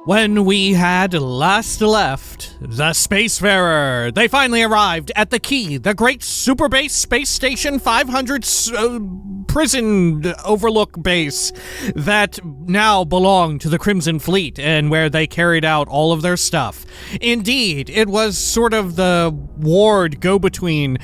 When we had last left the Spacefarer, they finally arrived at the key, the great super base Space Station 500 prison overlook base that now belonged to the Crimson Fleet and where they carried out all of their stuff. Indeed, it was sort of the ward go-between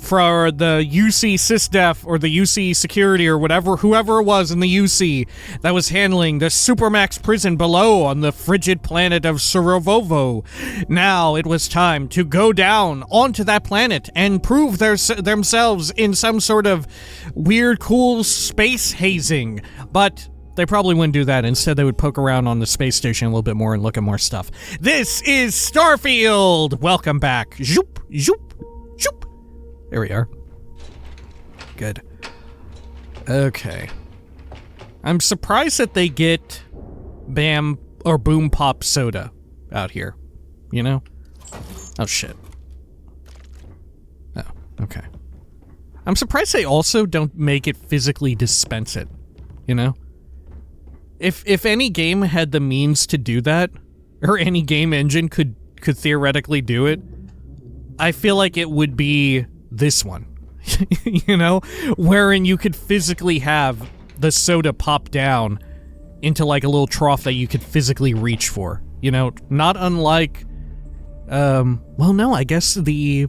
for the UC SysDef or the UC security or whatever, whoever it was in the UC that was handling the Supermax prison below on the frigid planet of Surovovo. Now it was time to go down onto that planet and prove themselves in some sort of weird, cool space hazing. But they probably wouldn't do that. Instead, they would poke around on the space station a little bit more and look at more stuff. This is Starfield! Welcome back. Zoop, zoop, zoop. There we are. Good. Okay. I'm surprised that they get Bam or Boom Pop soda out here. You know? Oh, shit. Oh, okay. I'm surprised they also don't make it physically dispense it. You know? If any game had the means to do that, or any game engine could theoretically do it, I feel like it would be this one, you know, wherein you could physically have the soda pop down into like a little trough that you could physically reach for, you know, not unlike, well, no, I guess the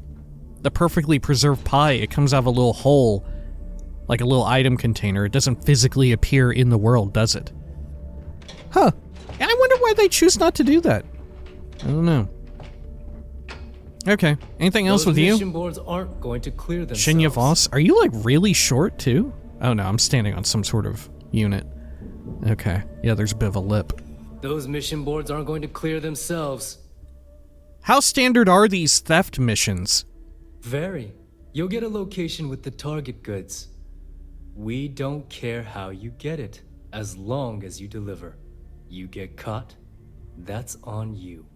perfectly preserved pie, it comes out of a little hole, like a little item container. It doesn't physically appear in the world, does it? Huh. And I wonder why they choose not to do that. I don't know. Okay. Anything else with you? Mission boards aren't going to clear themselves. Shinya Voss, are you like really short too? Oh no, I'm standing on some sort of unit. Okay. Yeah, there's a bit of a lip. Those mission boards aren't going to clear themselves. How standard are these theft missions? Very. You'll get a location with the target goods. We don't care how you get it, as long as you deliver. You get caught, that's on you.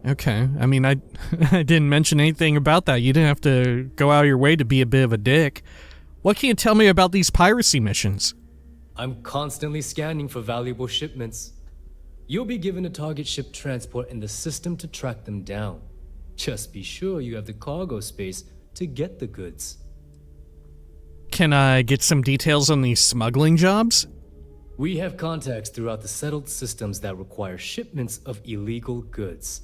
Okay, I mean, I didn't mention anything about that. You didn't have to go out of your way to be a bit of a dick. What can you tell me about these piracy missions? I'm constantly scanning for valuable shipments. You'll be given a target ship transport in the system to track them down. Just be sure you have the cargo space to get the goods. Can I get some details on these smuggling jobs? We have contacts throughout the settled systems that require shipments of illegal goods.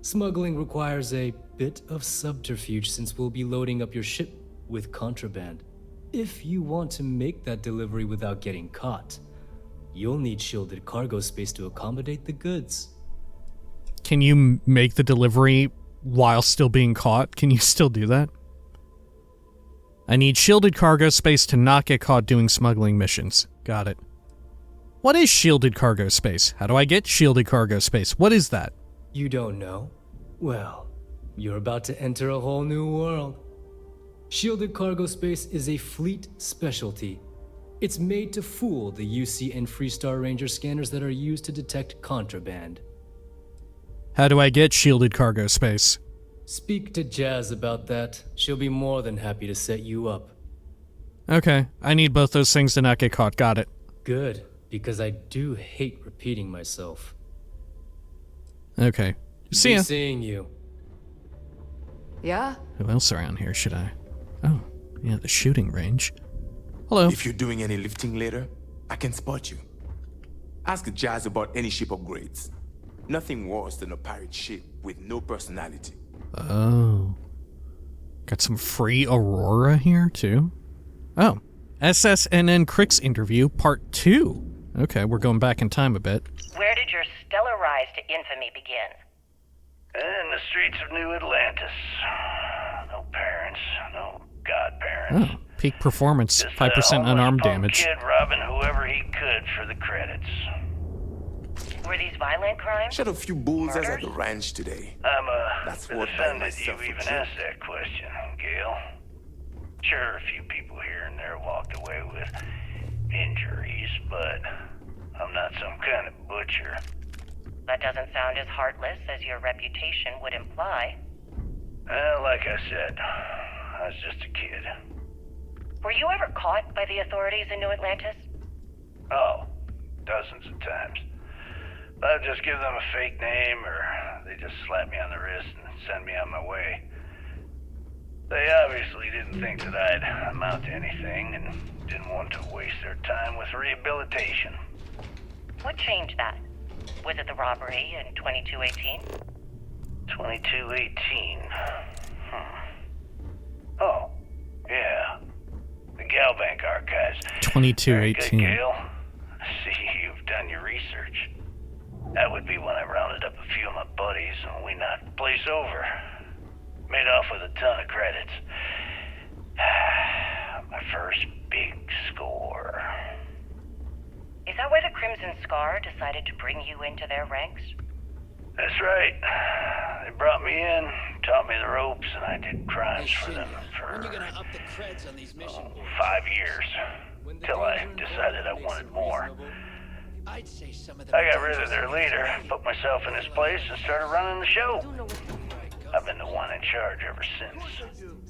Smuggling requires a bit of subterfuge since we'll be loading up your ship with contraband. If you want to make that delivery without getting caught, you'll need shielded cargo space to accommodate the goods. Can you make the delivery while still being caught? Can you still do that? I need shielded cargo space to not get caught doing smuggling missions. Got it. What is shielded cargo space? How do I get shielded cargo space? What is that? You don't know? Well, you're about to enter a whole new world. Shielded cargo space is a fleet specialty. It's made to fool the UC and Freestar Ranger scanners that are used to detect contraband. How do I get shielded cargo space? Speak to Jazz about that. She'll be more than happy to set you up. Okay, I need both those things to not get caught. Got it. Good, because I do hate repeating myself. Okay. See ya. Be seeing you. Yeah? Who else around here should I? Oh, yeah, the shooting range. Hello. If you're doing any lifting later, I can spot you. Ask Jazz about any ship upgrades. Nothing worse than a pirate ship with no personality. Oh. Got some free Aurora here, too? Oh. SSNN Kryx interview, part 2. Okay, we're going back in time a bit. Where did your stellar rise to infamy begin? In the streets of New Atlantis. No parents, no godparents. Oh, peak performance, Just 5% unarmed punk damage. Kid robbing whoever he could for the credits. Were these violent crimes? Shot a few bullseyes at Murders? the ranch today. That's what by offended you myself even for asked that question, Gale. Sure, a few people here and there walked away with injuries, but I'm not some kind of butcher. That doesn't sound as heartless as your reputation would imply. Well, like I said, I was just a kid. Were you ever caught by the authorities in New Atlantis? Oh, dozens of times. I'll just give them a fake name, or they just slap me on the wrist and send me on my way. They obviously didn't think that I'd amount to anything and didn't want to waste their time with rehabilitation. What changed that? Was it the robbery in 2218? 2218. Oh, yeah. The Galbank archives. 2218. Very good, Gale. I see you've done your research. That would be when I rounded up a few of my buddies and we knocked the place over. Made off with a ton of credits. My first big score. Is that why the Crimson Scar decided to bring you into their ranks? That's right. They brought me in, taught me the ropes, and I did crimes for them for 5 years. Till I decided I wanted more. I got rid of their leader, put myself in his place, and started running the show. I've been the one in charge ever since.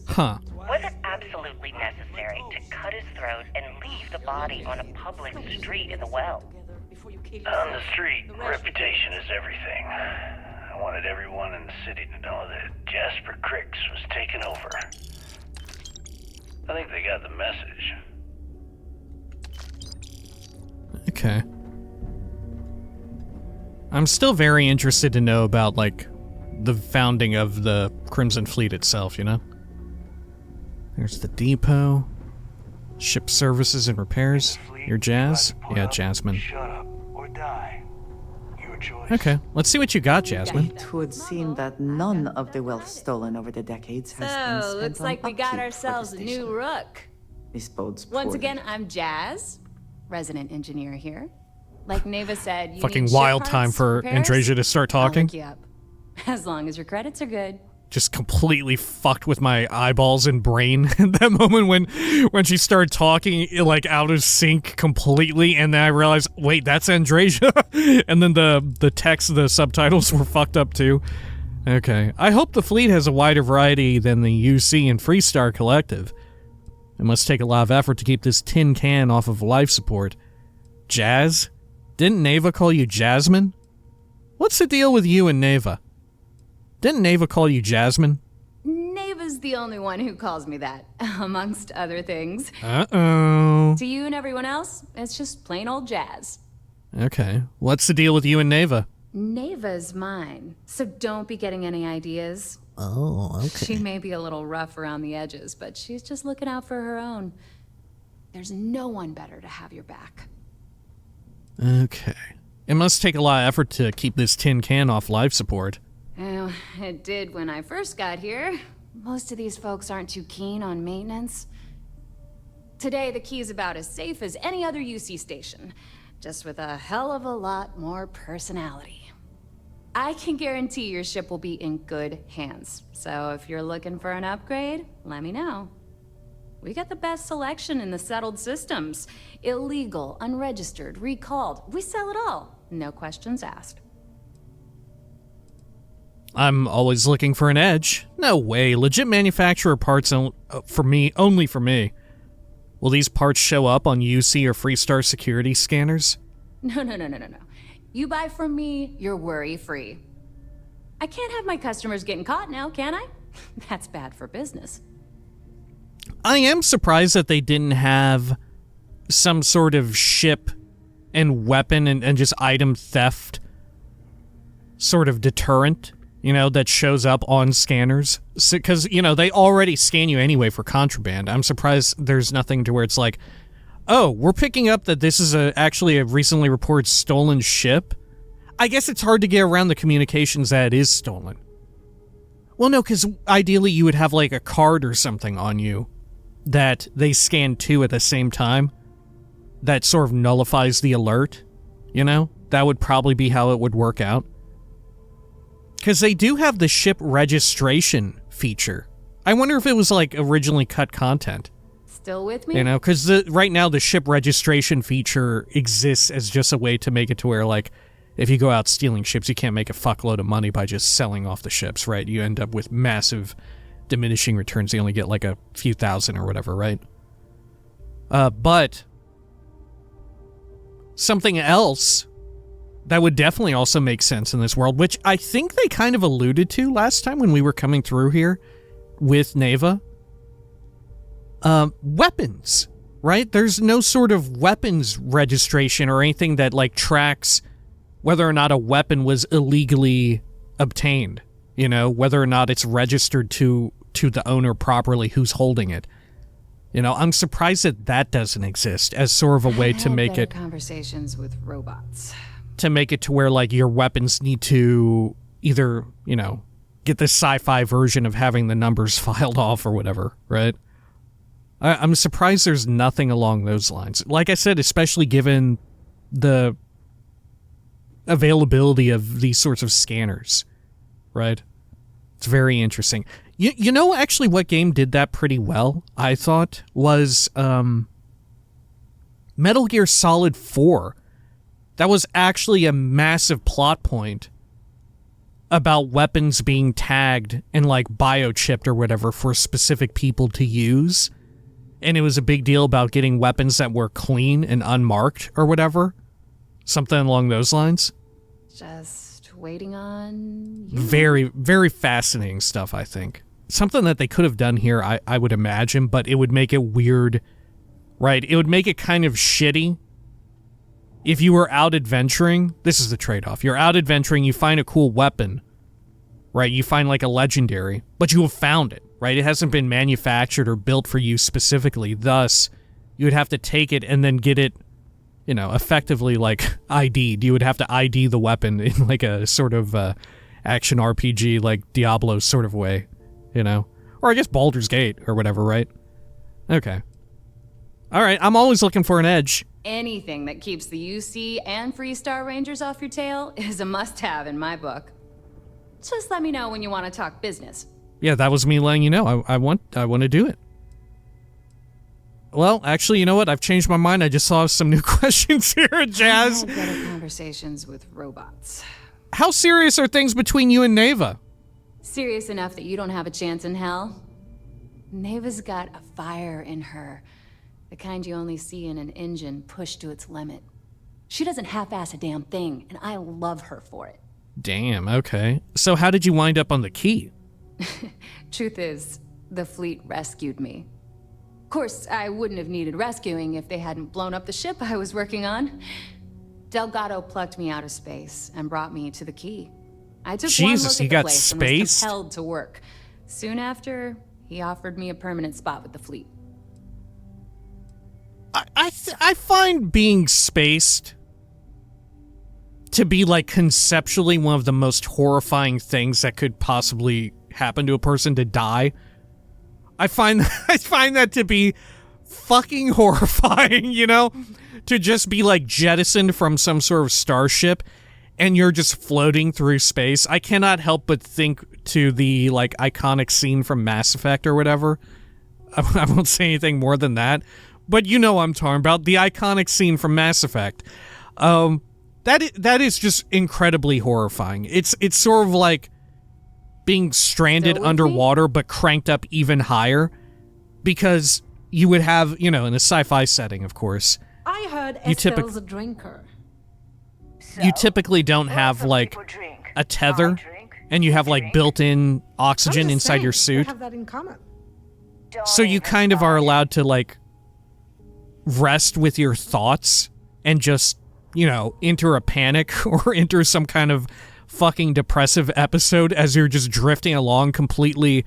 Huh. Was it absolutely necessary to cut his throat and leave the body on a public street in the well? On the street, reputation is everything. I wanted everyone in the city to know that Jasper Kryx was taking over. I think they got the message. Okay. I'm still very interested to know about, like, the founding of the Crimson Fleet itself, you know? There's the depot. Ship services and repairs. Your Jazz? Yeah, Jasmine. Shut up or die. Your choice. Okay, let's see what you got, Jasmine. It would seem that none of the wealth stolen over the decades has been So, spent looks on like we got upkeep for the ourselves a new station. rook. This bodes Once poorly. again, I'm Jazz, resident engineer here. Like Neva said, you Fucking need wild ship time parts, for repairs? Andresia to start talking. I'll hook you up. As long as your credits are good. Just completely fucked with my eyeballs and brain at that moment when she started talking, like, out of sync completely, and then I realized, wait, that's Andresia? And then the text, the subtitles were fucked up too. Okay. I hope the fleet has a wider variety than the UC and Freestar Collective. It must take a lot of effort to keep this tin can off of life support. Jazz? Didn't Neva call you Jasmine? What's the deal with you and Neva? Didn't Neva call you Jasmine? Neva's the only one who calls me that, amongst other things. Uh-oh. To you and everyone else, it's just plain old Jazz. Okay. What's the deal with you and Neva? Neva's mine, so don't be getting any ideas. Oh, okay. She may be a little rough around the edges, but she's just looking out for her own. There's no one better to have your back. Okay. It must take a lot of effort to keep this tin can off life support. Well, it did when I first got here. Most of these folks aren't too keen on maintenance. Today, the key's about as safe as any other UC station, just with a hell of a lot more personality. I can guarantee your ship will be in good hands, so if you're looking for an upgrade, let me know. We got the best selection in the settled systems. Illegal, unregistered, recalled. We sell it all. No questions asked. I'm always looking for an edge. No way. Legit manufacturer parts for me, only for me. Will these parts show up on UC or Freestar security scanners? No. You buy from me, you're worry-free. I can't have my customers getting caught now, can I? That's bad for business. I am surprised that they didn't have some sort of ship and weapon and just item theft sort of deterrent, you know, that shows up on scanners. Because, you know, they already scan you anyway for contraband. I'm surprised there's nothing to where it's like, oh, we're picking up that this is actually a recently reported stolen ship. I guess it's hard to get around the communications that it is stolen. Well, no, because ideally you would have like a card or something on you that they scan to at the same time that sort of nullifies the alert, you know? That would probably be how it would work out. Because they do have the ship registration feature. I wonder if it was like originally cut content. Still with me? You know, because right now the ship registration feature exists as just a way to make it to where, like, if you go out stealing ships, you can't make a fuckload of money by just selling off the ships, right? You end up with massive diminishing returns. You only get like a few thousand or whatever, right? But something else that would definitely also make sense in this world, which I think they kind of alluded to last time when we were coming through here with Neva. Weapons, right? There's no sort of weapons registration or anything that, like, tracks whether or not a weapon was illegally obtained, you know, whether or not it's registered to the owner properly who's holding it. You know, I'm surprised that doesn't exist as sort of a way to make it conversations with robots. To make it to where, like, your weapons need to either, you know, get the sci-fi version of having the numbers filed off or whatever, right? I'm surprised there's nothing along those lines. Like I said, especially given the availability of these sorts of scanners, right? It's very interesting. You know, actually, what game did that pretty well, I thought, was Metal Gear Solid 4. That was actually a massive plot point about weapons being tagged and, like, biochipped or whatever for specific people to use. And it was a big deal about getting weapons that were clean and unmarked or whatever. Something along those lines. Just waiting on you. Very, very fascinating stuff, I think. Something that they could have done here, I would imagine, but it would make it weird, right? It would make it kind of shitty. If you were out adventuring, this is the trade-off. You're out adventuring, you find a cool weapon, right? You find, like, a legendary, but you have found it, right? It hasn't been manufactured or built for you specifically. Thus, you would have to take it and then get it, you know, effectively, like, ID'd. You would have to ID the weapon in, like, a sort of action RPG, like Diablo sort of way, you know? Or I guess Baldur's Gate or whatever, right? Okay. All right, I'm always looking for an edge. Anything that keeps the UC and Freestar Rangers off your tail is a must-have in my book. Just let me know when you want to talk business. Yeah, that was me letting you know. I want to do it. Well, actually, you know what? I've changed my mind. I just saw some new questions here, Jazz. I had better conversations with robots. How serious are things between you and Neva? Serious enough that you don't have a chance in hell? Neva's got a fire in her. The kind you only see in an engine pushed to its limit. She doesn't half-ass a damn thing, and I love her for it. Damn, okay. So how did you wind up on the key? Truth is, the fleet rescued me. Of course, I wouldn't have needed rescuing if they hadn't blown up the ship I was working on. Delgado plucked me out of space and brought me to the key. I took one look at the place and was compelled to work. Soon after, he offered me a permanent spot with the fleet. I find being spaced to be, like, conceptually one of the most horrifying things that could possibly happen to a person, to die. I find that to be fucking horrifying, you know? To just be, like, jettisoned from some sort of starship and you're just floating through space. I cannot help but think to the, like, iconic scene from Mass Effect or whatever. I won't say anything more than that. But you know what I'm talking about, the iconic scene from Mass Effect. That is just incredibly horrifying. It's sort of like being stranded underwater but cranked up even higher, because you would have, you know, in a sci-fi setting, of course. I heard Estelle's a drinker. You typically don't have, like, a tether, and you have, like, built-in oxygen inside your suit. Have that in common. So you kind of are allowed to, like, rest with your thoughts and just, you know, enter a panic or enter some kind of fucking depressive episode as you're just drifting along completely.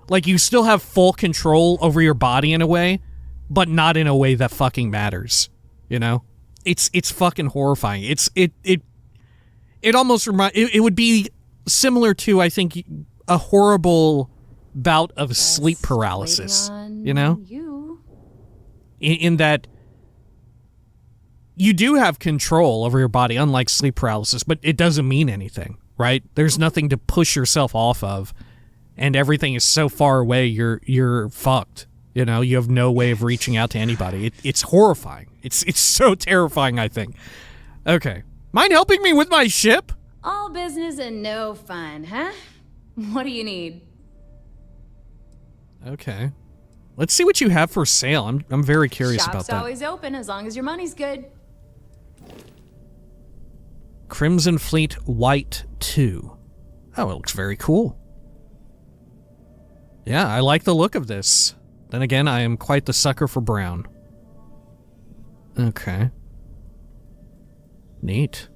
Like, you still have full control over your body in a way, but not in a way that fucking matters, you know? It's fucking horrifying. It almost it would be similar to, I think, a horrible bout of sleep paralysis, you know? In that you do have control over your body, unlike sleep paralysis, but it doesn't mean anything, right? There's nothing to push yourself off of, and everything is so far away, you're fucked. You know, you have no way of reaching out to anybody. It's horrifying. It's so terrifying, I think. Okay. Mind helping me with my ship? All business and no fun, huh? What do you need? Okay. Let's see what you have for sale. I'm very curious about that. Shop's always open as long as your money's good. Crimson Fleet White 2. Oh, it looks very cool. Yeah, I like the look of this. Then again, I am quite the sucker for brown. Okay. Neat.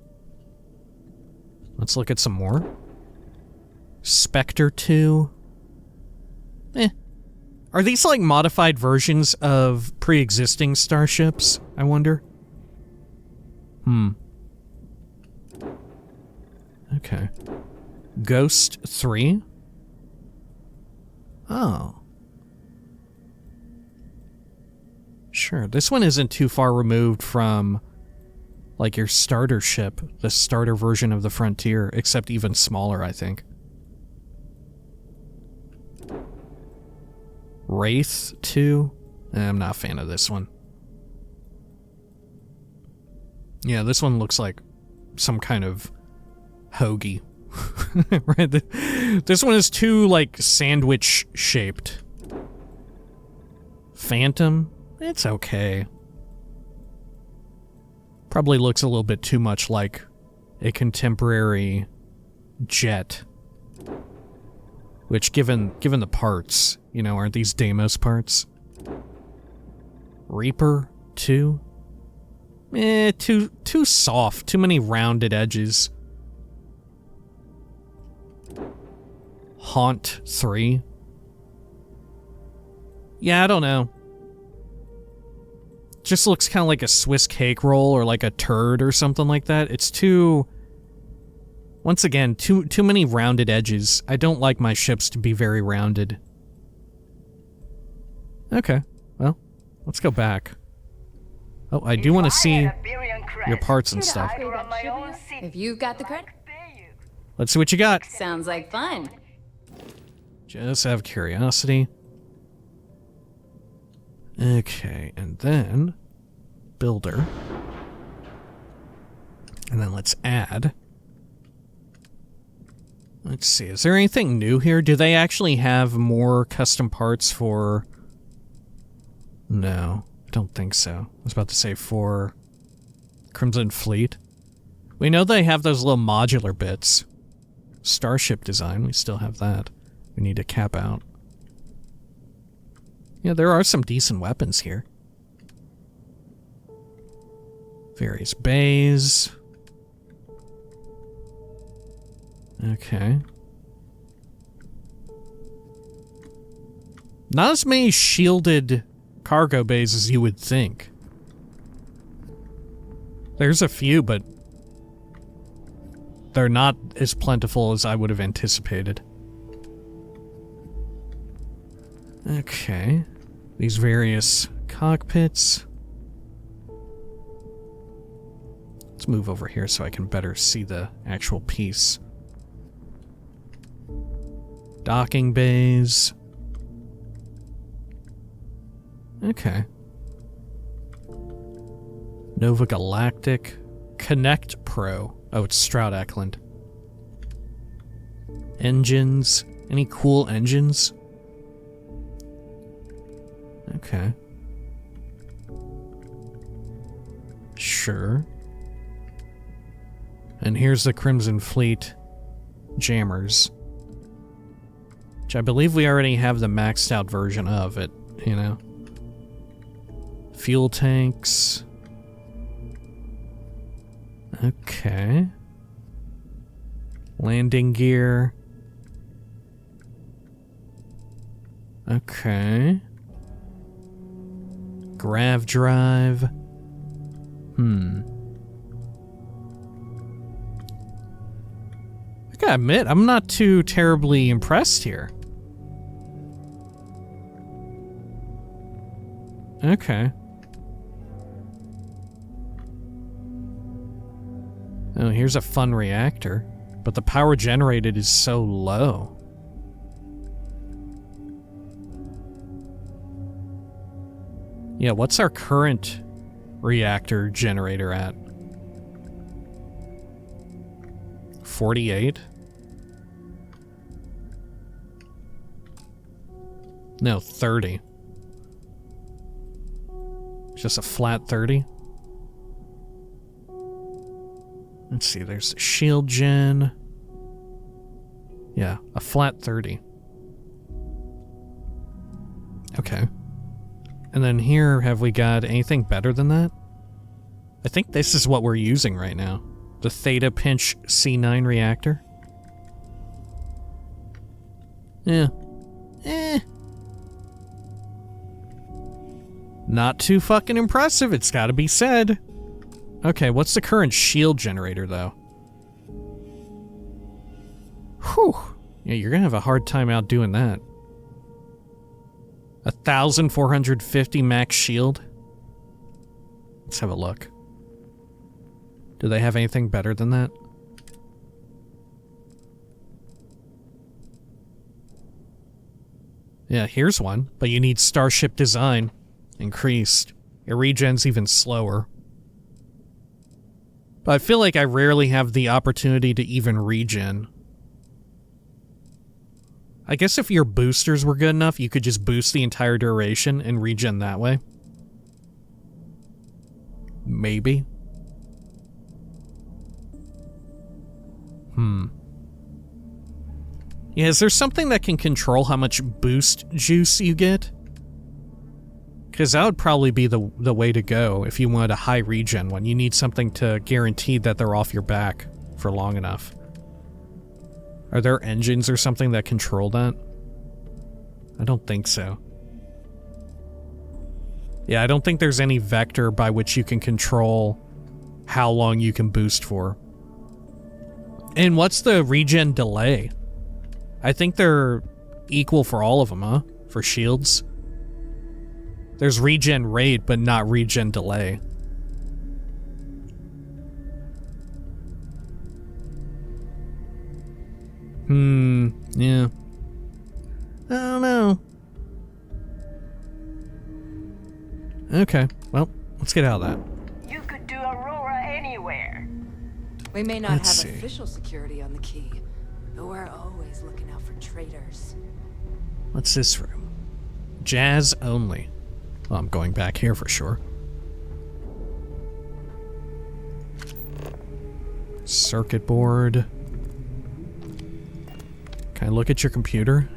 Let's look at some more. Spectre 2. Are these like modified versions of pre-existing starships, I wonder? Okay. Ghost 3. Oh. Sure, this one isn't too far removed from, like, your starter ship, the starter version of the Frontier, except even smaller, I think. Wraith 2? I'm not a fan of this one. Yeah, this one looks like some kind of hoagie. Right? This one is too, like, sandwich-shaped. Phantom? It's okay. Probably looks a little bit too much like a contemporary jet. Which, given the parts, you know, aren't these Deimos parts? Reaper 2? Too soft. Too many rounded edges. Haunt 3? Yeah, I don't know. Just looks kind of like a Swiss cake roll or like a turd or something like that. It's too... Once again, too many rounded edges. I don't like my ships to be very rounded. Okay, well, let's go back. Oh, I do want to see your parts and stuff. If you've got the credit. Let's see what you got. Sounds like fun. Just have curiosity. Okay, and then builder. And then let's add. Let's see, is there anything new here? Do they actually have more custom parts for... No, I don't think so. I was about to say for Crimson Fleet. We know they have those little modular bits. Starship design, we still have that. We need to cap out. Yeah, there are some decent weapons here. Various bays. Okay. Not as many shielded cargo bays as you would think. There's a few, but they're not as plentiful as I would have anticipated. Okay. These various cockpits. Let's move over here so I can better see the actual piece. Docking bays. Okay. Nova Galactic. Connect Pro. Oh, it's Stroud Eklund. Engines. Any cool engines? Okay. Sure. And here's the Crimson Fleet jammers. Which I believe we already have the maxed out version of it, you know? Fuel tanks. Okay. Landing gear. Okay. Grav drive. I gotta admit, I'm not too terribly impressed here. Okay. Oh, here's a fun reactor, but the power generated is so low. Yeah, what's our current reactor generator at? 48? No, 30. Just a flat 30? Let's see, there's shield gen. Yeah, a flat 30. Okay. And then here, have we got anything better than that? I think this is what we're using right now. The Theta Pinch C9 reactor. Yeah. Not too fucking impressive, it's gotta be said. Okay, what's the current shield generator, though? Whew. Yeah, you're gonna have a hard time outdoing that. 1,450 max shield? Let's have a look. Do they have anything better than that? Yeah, here's one, but you need Starship design. Increased. It regens even slower. But I feel like I rarely have the opportunity to even regen. I guess if your boosters were good enough, you could just boost the entire duration and regen that way. Maybe. Yeah, is there something that can control how much boost juice you get? Because that would probably be the way to go if you wanted a high regen one. You need something to guarantee that they're off your back for long enough. Are there engines or something that control that? I don't think so. Yeah, I don't think there's any vector by which you can control how long you can boost for. And what's the regen delay? I think they're equal for all of them, huh? For shields. There's regen rate, but not regen delay. Yeah. I don't know. Okay, well, let's get out of that. You could do Aurora anywhere. We may not Let's have see. official security on the key, but we're always looking out for traitors. What's this room? Jazz only. Well, I'm going back here for sure. Circuit board. Can I look at your computer?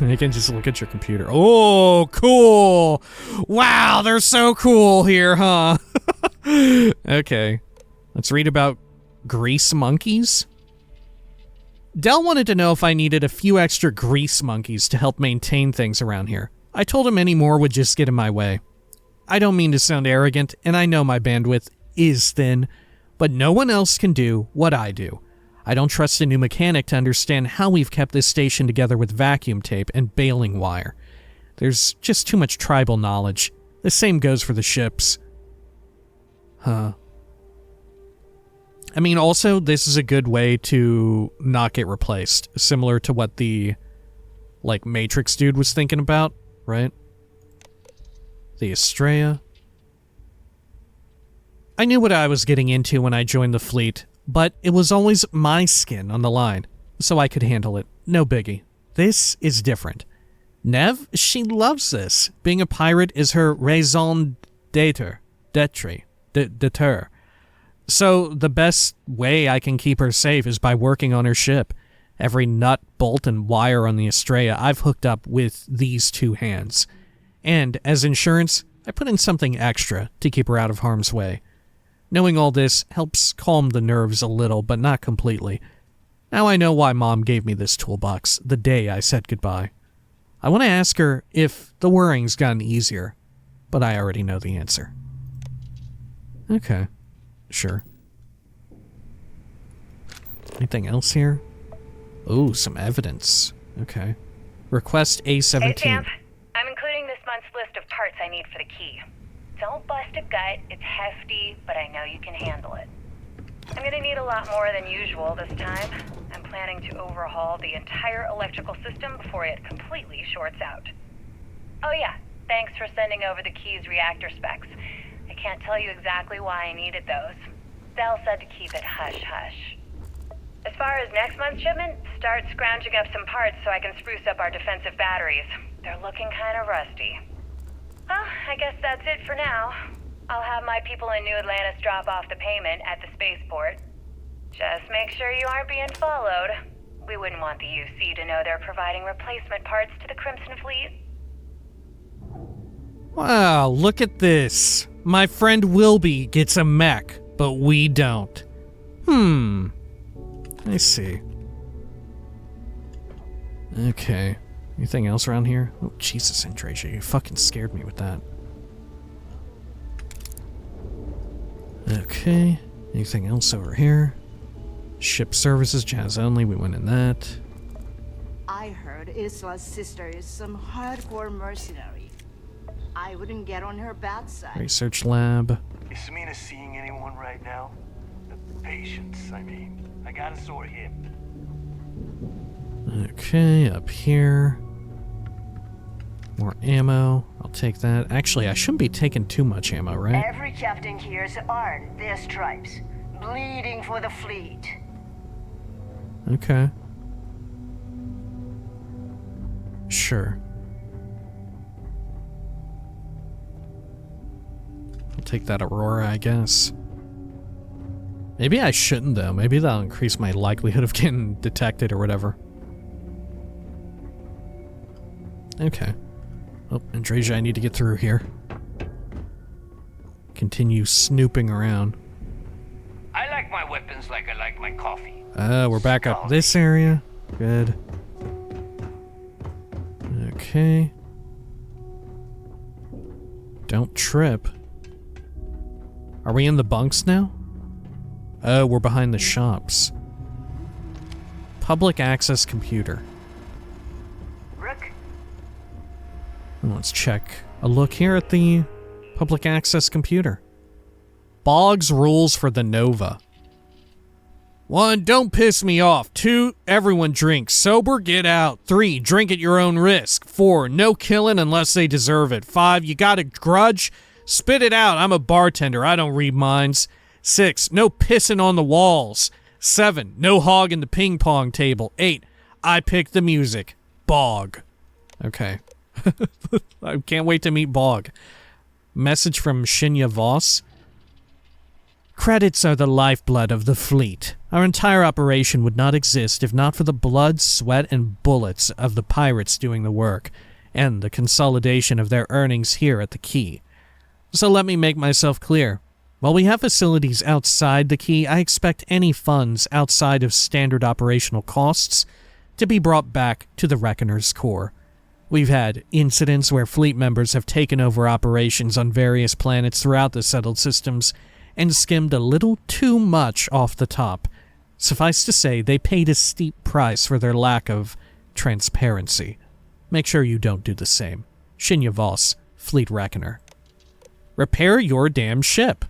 I can just look at your computer. Oh, cool! Wow, they're so cool here, huh? Okay. Let's read about grease monkeys. Dell wanted to know if I needed a few extra grease monkeys to help maintain things around here. I told him any more would just get in my way. I don't mean to sound arrogant, and I know my bandwidth is thin, but no one else can do what I do. I don't trust a new mechanic to understand how we've kept this station together with vacuum tape and baling wire. There's just too much tribal knowledge. The same goes for the ships. Huh. I mean, also, this is a good way to not get replaced, similar to what the, like, Matrix dude was thinking about, right? The Estrella. I knew what I was getting into when I joined the fleet, but it was always my skin on the line, so I could handle it. No biggie. This is different. Nev, she loves this. Being a pirate is her raison d'etre. Deter. So the best way I can keep her safe is by working on her ship. Every nut, bolt, and wire on the Estrella I've hooked up with these two hands. And as insurance, I put in something extra to keep her out of harm's way. Knowing all this helps calm the nerves a little, but not completely. Now I know why Mom gave me this toolbox the day I said goodbye. I want to ask her if the worrying's gotten easier, but I already know the answer. Okay. Sure. Anything else here? Oh, some evidence. Okay. Request A17. Hey, Sam. I'm including this month's list of parts I need for the key. Don't bust a gut. It's hefty, but I know you can handle it. I'm gonna need a lot more than usual this time. I'm planning to overhaul the entire electrical system before it completely shorts out. Oh yeah, thanks for sending over the key's reactor specs. I can't tell you exactly why I needed those. Dell said to keep it hush-hush. As far as next month's shipment, start scrounging up some parts so I can spruce up our defensive batteries. They're looking kind of rusty. Well, I guess that's it for now. I'll have my people in New Atlantis drop off the payment at the spaceport. Just make sure you aren't being followed. We wouldn't want the UC to know they're providing replacement parts to the Crimson Fleet. Wow, look at this. My friend Wilby gets a mech, but we don't. I see. Okay. Anything else around here? Oh, Jesus, Andresia, you fucking scared me with that. Okay. Anything else over here? Ship services, jazz only, we went in that. I heard Isla's sister is some hardcore mercenary. I wouldn't get on her bad side. Research lab. Is Samina seeing anyone right now? The patients, I mean. I got a sore hip. Okay, up here. More ammo. I'll take that. Actually, I shouldn't be taking too much ammo, right? Every captain here's earned their stripes. Bleeding for the fleet. Okay. Sure. I'll take that Aurora, I guess. Maybe I shouldn't, though. Maybe that'll increase my likelihood of getting detected or whatever. Okay. Oh, Andresia, I need to get through here. Continue snooping around. I like my weapons like I like my coffee. We're back up this area. Good. Okay. Don't trip. Are we in the bunks now? Oh, we're behind the shops. Public access computer. Rook? Let's check a look here at the public access computer. Boggs rules for the Nova. 1, don't piss me off. 2, everyone drinks. Sober, get out. 3, drink at your own risk. 4, no killing unless they deserve it. 5, you got a grudge? Spit it out. I'm a bartender. I don't read minds. 6, no pissing on the walls. 7, no hogging the ping pong table. 8, I pick the music. Bog. Okay. I can't wait to meet Bog. Message from Shinya Voss. Credits are the lifeblood of the fleet. Our entire operation would not exist if not for the blood, sweat, and bullets of the pirates doing the work, and the consolidation of their earnings here at the Key. So let me make myself clear. While we have facilities outside the Key, I expect any funds outside of standard operational costs to be brought back to the Reckoner's core. We've had incidents where fleet members have taken over operations on various planets throughout the settled systems and skimmed a little too much off the top. Suffice to say, they paid a steep price for their lack of transparency. Make sure you don't do the same. Shinya Voss, Fleet Reckoner. Repair your damn ship.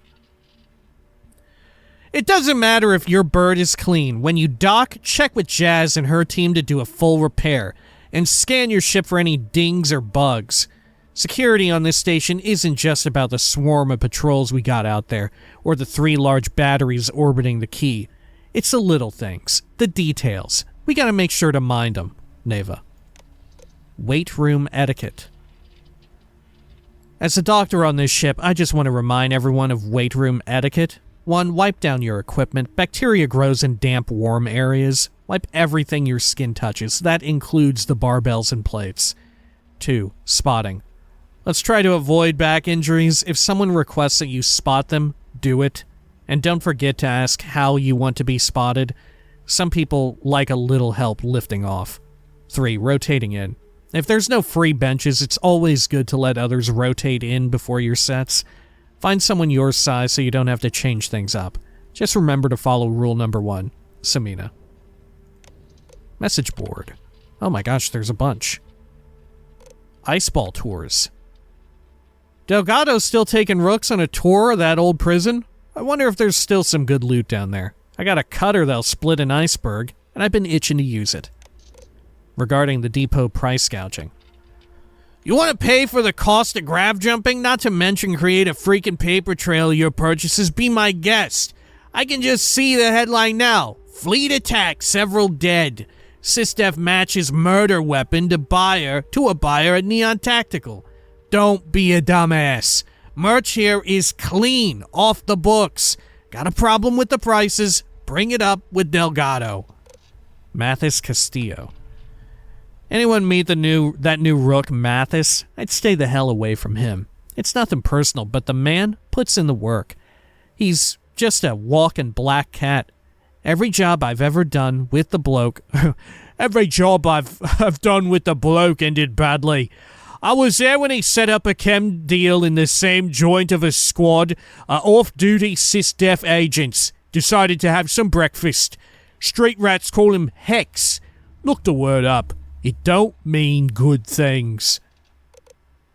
It doesn't matter if your bird is clean. When you dock, check with Jazz and her team to do a full repair, and scan your ship for any dings or bugs. Security on this station isn't just about the swarm of patrols we got out there, or the 3 large batteries orbiting the Key. It's the little things, the details. We gotta make sure to mind them, Neva. Weight room etiquette. As a doctor on this ship, I just want to remind everyone of weight room etiquette. 1, wipe down your equipment. Bacteria grows in damp, warm areas. Wipe everything your skin touches. That includes the barbells and plates. 2, spotting. Let's try to avoid back injuries. If someone requests that you spot them, do it. And don't forget to ask how you want to be spotted. Some people like a little help lifting off. 3, rotating in. If there's no free benches, it's always good to let others rotate in before your sets. Find someone your size so you don't have to change things up. Just remember to follow rule number 1, Samina. Message board. Oh my gosh, there's a bunch. Iceball tours. Delgado's still taking rooks on a tour of that old prison? I wonder if there's still some good loot down there. I got a cutter that'll split an iceberg, and I've been itching to use it. Regarding the depot price gouging. You want to pay for the cost of grav jumping? Not to mention create a freaking paper trail of your purchases? Be my guest. I can just see the headline now. Fleet attack, several dead. SysDef matches murder weapon to a buyer at Neon Tactical. Don't be a dumbass. Merch here is clean, off the books. Got a problem with the prices? Bring it up with Delgado. Mathis Castillo. Anyone meet that new rook, Mathis? I'd stay the hell away from him. It's nothing personal, but the man puts in the work. He's just a walking black cat. Every job I've ever done with the bloke... every job I've done with the bloke ended badly. I was there when he set up a chem deal in the same joint of a squad of off-duty cis-def agents. Decided to have some breakfast. Street rats call him Hex. Look the word up. It don't mean good things.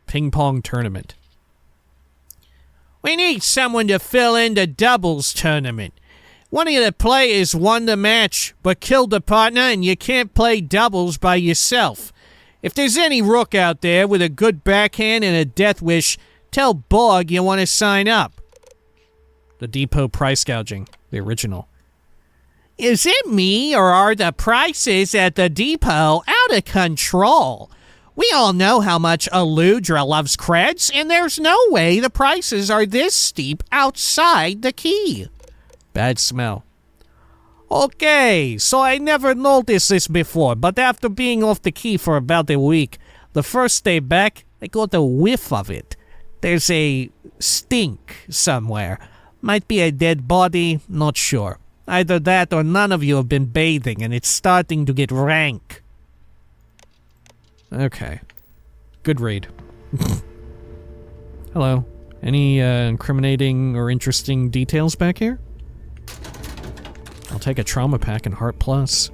Ping pong tournament. We need someone to fill in the doubles tournament. One of the players won the match, but killed the partner, and you can't play doubles by yourself. If there's any rook out there with a good backhand and a death wish, tell Borg you want to sign up. The Depot price gouging, the original. Is it me, or are the prices at the Depot out of control? We all know how much Aludra loves creds, and there's no way the prices are this steep outside the key. Bad smell. Okay, so I never noticed this before, but after being off the key for about a week, the first day back, I got a whiff of it. There's a stink somewhere. Might be a dead body, not sure. Either that or none of you have been bathing, and it's starting to get rank. Okay. Good read. Hello. Any incriminating or interesting details back here? I'll take a trauma pack and Heart Plus.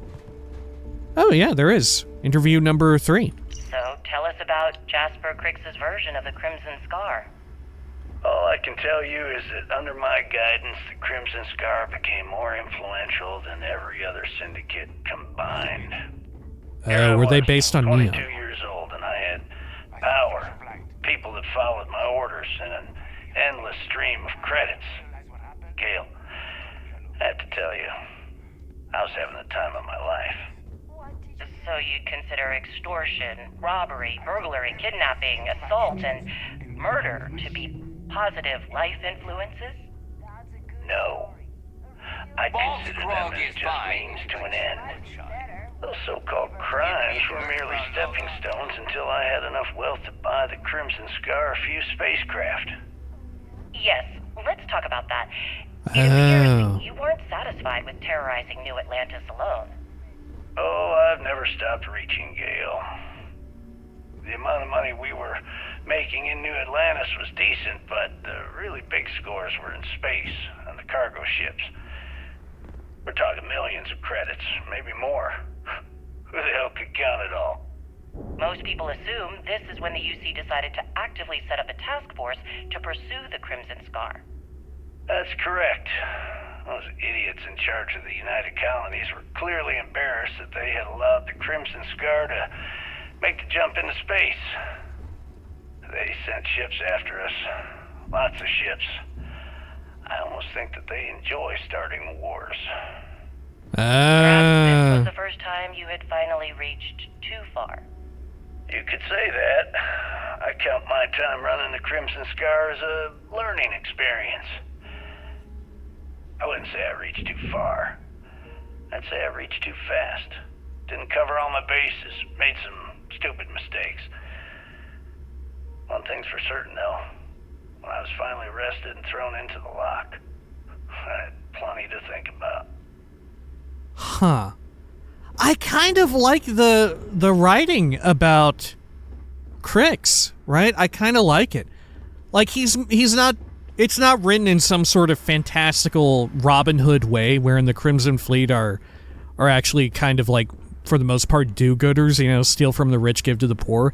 Oh yeah, there is. Interview number 3. So, tell us about Jasper Kryx's version of the Crimson Scar. All I can tell you is that under my guidance, the Crimson Scar became more influential than every other syndicate combined. Were they based on 22 Neo? years old, and I had power, people that followed my orders, and an endless stream of credits. Gale, I have to tell you, I was having the time of my life. So you'd consider extortion, robbery, burglary, kidnapping, assault, and murder to be positive life influences? No. I consider them as just means to an end. Those so-called crimes were merely stepping stones until I had enough wealth to buy the Crimson Scar a few spacecraft. Yes, let's talk about that. It appears you weren't satisfied with terrorizing New Atlantis alone. Oh, I've never stopped reaching, Gale. The amount of money we were making in New Atlantis was decent, but the really big scores were in space, on the cargo ships. We're talking millions of credits, maybe more. Who the hell could count it all? Most people assume this is when the UC decided to actively set up a task force to pursue the Crimson Scar. That's correct. Those idiots in charge of the United Colonies were clearly embarrassed that they had allowed the Crimson Scar to make the jump into space. They sent ships after us. Lots of ships. I almost think that they enjoy starting wars. Perhaps this was the first time you had finally reached too far. You could say that. I count my time running the Crimson Scar as a learning experience. I wouldn't say I reached too far. I'd say I reached too fast. Didn't cover all my bases. Made some stupid mistakes. One thing's for certain, though. When I was finally arrested and thrown into the lock, I had plenty to think about. Huh. I kind of like the writing about Kryx, right? I kind of like it. Like he's not. It's not written in some sort of fantastical Robin Hood way, wherein the Crimson Fleet are actually kind of like, for the most part, do-gooders. You know, steal from the rich, give to the poor.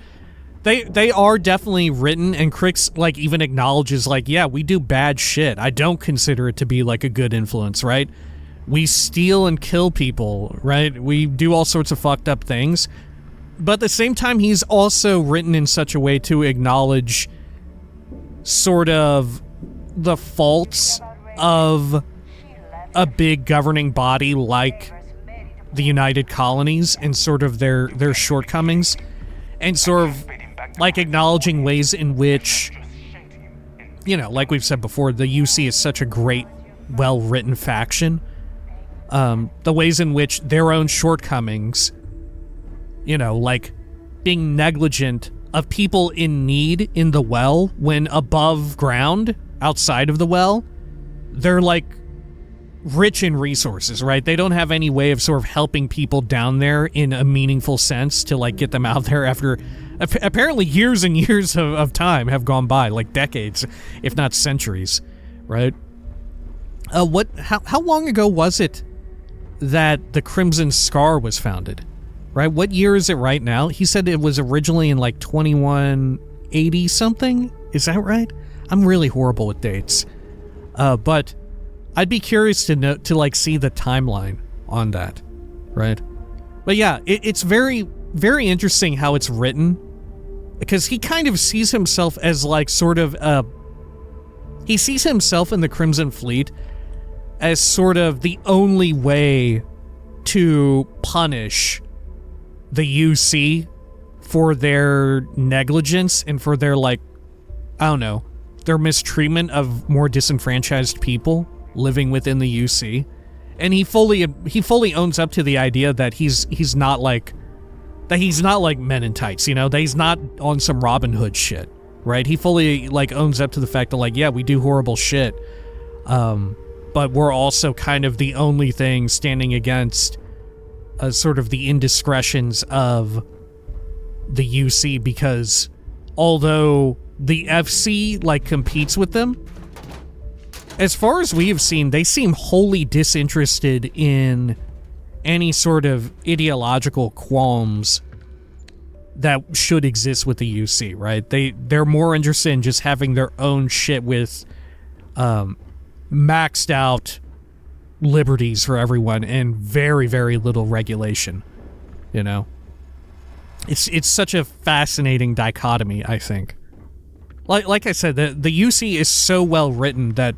They are definitely written, and Kryx like even acknowledges like, yeah, we do bad shit. I don't consider it to be like a good influence, right? We steal and kill people, right? We do all sorts of fucked up things. But at the same time, he's also written in such a way to acknowledge sort of the faults of a big governing body like the United Colonies and sort of their shortcomings, and sort of like acknowledging ways in which, you know, like we've said before, the UC is such a great, well-written faction. the ways in which their own shortcomings, like being negligent of people in need in the well when above ground, outside of the well, they're like rich in resources, right? They don't have any way of sort of helping people down there in a meaningful sense to like get them out there after apparently years and years of time have gone by, like decades, if not centuries, right? How long ago was it that the Crimson Scar was founded, right? What year is it right now? He said it was originally in like 2180 something. Is that right? I'm really horrible with dates. But I'd be curious to know, to like see the timeline on that, right? But yeah, it's very, very interesting how it's written, because he kind of sees himself as like sort of he sees himself in the Crimson Fleet as sort of the only way to punish the UC for their negligence and for their, like, I don't know, their mistreatment of more disenfranchised people living within the UC. And he fully owns up to the idea that he's not like Men in Tights, that he's not on some Robin Hood shit, right? He fully like owns up to the fact that like, yeah, we do horrible shit, but we're also kind of the only thing standing against sort of the indiscretions of the UC, because although the FC like competes with them, as far as we have seen, they seem wholly disinterested in any sort of ideological qualms that should exist with the UC, right? They're more interested in just having their own shit with maxed out liberties for everyone and very, very little regulation, It's such a fascinating dichotomy, I think. Like I said, the UC is so well written that